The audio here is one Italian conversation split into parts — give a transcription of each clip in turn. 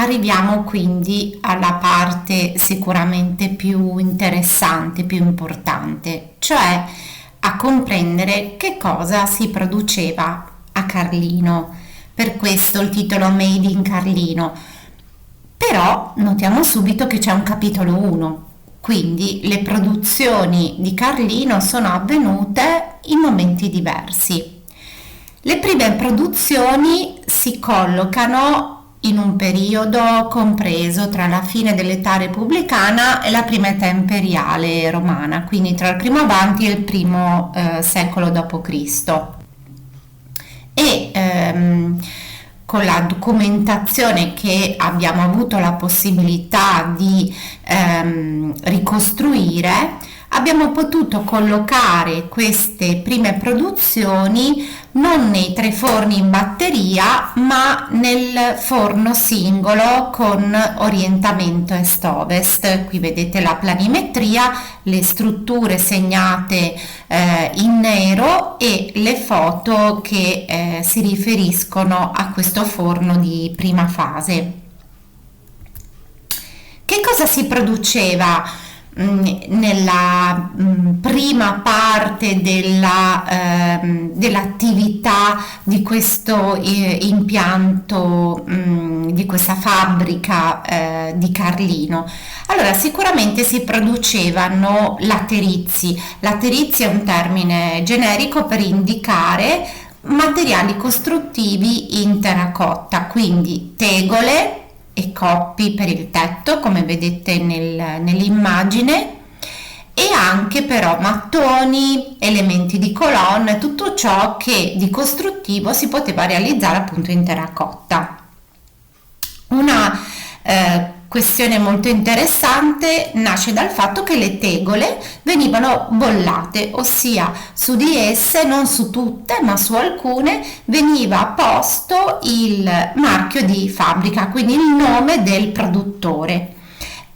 arriviamo quindi alla parte sicuramente più interessante, più importante, cioè a comprendere che cosa si produceva a Carlino. Per questo il titolo Made in Carlino. Però notiamo subito che c'è un capitolo 1, quindi le produzioni di Carlino sono avvenute in momenti diversi. Le prime produzioni si collocano in un periodo compreso tra la fine dell'età repubblicana e la prima età imperiale romana, quindi tra il primo avanti e il primo secolo d.C. Con la documentazione che abbiamo avuto la possibilità di ricostruire, abbiamo potuto collocare queste prime produzioni non nei tre forni in batteria, ma nel forno singolo con orientamento est-ovest. Qui vedete la planimetria, le strutture segnate in nero e le foto che si riferiscono a questo forno di prima fase. Che cosa si produceva nella prima parte dell'attività di questo impianto, di questa fabbrica di Carlino? Allora, sicuramente si producevano laterizi. Laterizi è un termine generico per indicare materiali costruttivi in terracotta, quindi tegole e coppi per il tetto, come vedete nell'immagine, e anche però mattoni, elementi di colonne, tutto ciò che di costruttivo si poteva realizzare appunto in terracotta. Una questione molto interessante nasce dal fatto che le tegole venivano bollate, ossia su di esse, non su tutte ma su alcune, veniva posto il marchio di fabbrica, quindi il nome del produttore.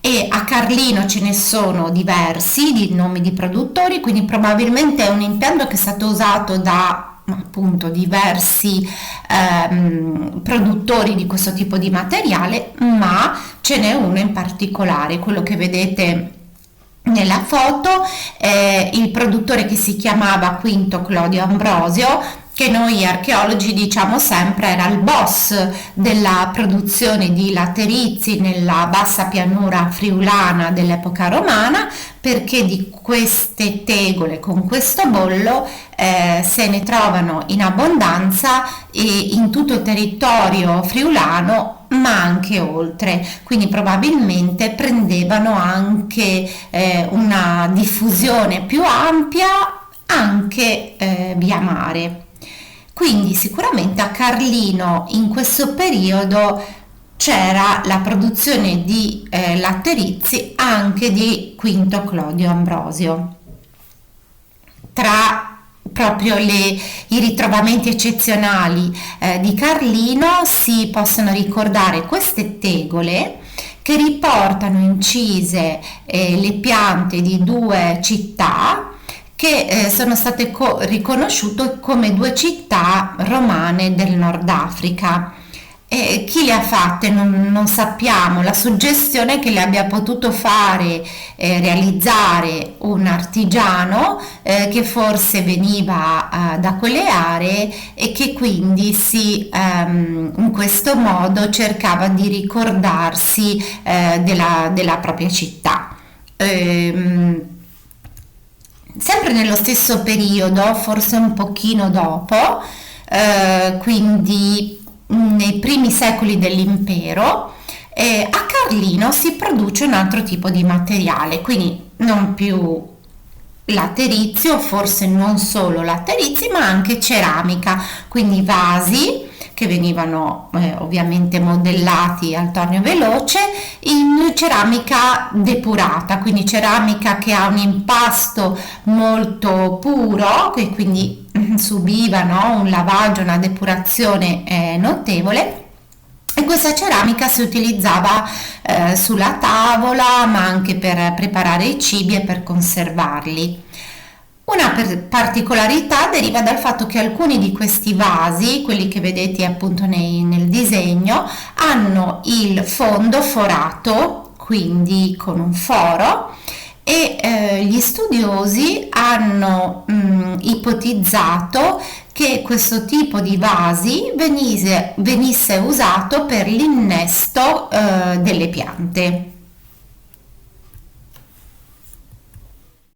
E a Carlino ce ne sono diversi di nomi di produttori, quindi probabilmente è un impianto che è stato usato da appunto diversi produttori di questo tipo di materiale, ma ce n'è uno in particolare, quello che vedete nella foto, il produttore che si chiamava Quinto Clodio Ambrosio, che noi archeologi diciamo sempre era il boss della produzione di laterizi nella bassa pianura friulana dell'epoca romana, perché di queste tegole con questo bollo se ne trovano in abbondanza in tutto il territorio friulano, ma anche oltre, quindi probabilmente prendevano anche una diffusione più ampia anche via mare. Quindi sicuramente a Carlino in questo periodo c'era la produzione di laterizi anche di Quinto Clodio Ambrosio. Tra proprio i ritrovamenti eccezionali di Carlino si possono ricordare queste tegole che riportano incise le piante di due città che sono state riconosciute come due città romane del Nord Africa. Chi le ha fatte non sappiamo, la suggestione è che le abbia potuto fare, realizzare un artigiano che forse veniva da quelle aree e che quindi in questo modo cercava di ricordarsi della propria città. Sempre nello stesso periodo, forse un pochino dopo, quindi nei primi secoli dell'impero, a Carlino si produce un altro tipo di materiale, quindi non più laterizio, forse non solo laterizi, ma anche ceramica, quindi vasi che venivano ovviamente modellati al tornio veloce in ceramica depurata, quindi ceramica che ha un impasto molto puro, che quindi subiva un lavaggio, una depurazione notevole. E questa ceramica si utilizzava sulla tavola, ma anche per preparare i cibi e per conservarli. Una particolarità deriva dal fatto che alcuni di questi vasi, quelli che vedete appunto nel disegno, hanno il fondo forato, quindi con un foro, e gli studiosi hanno ipotizzato che questo tipo di vasi venisse usato per l'innesto delle piante.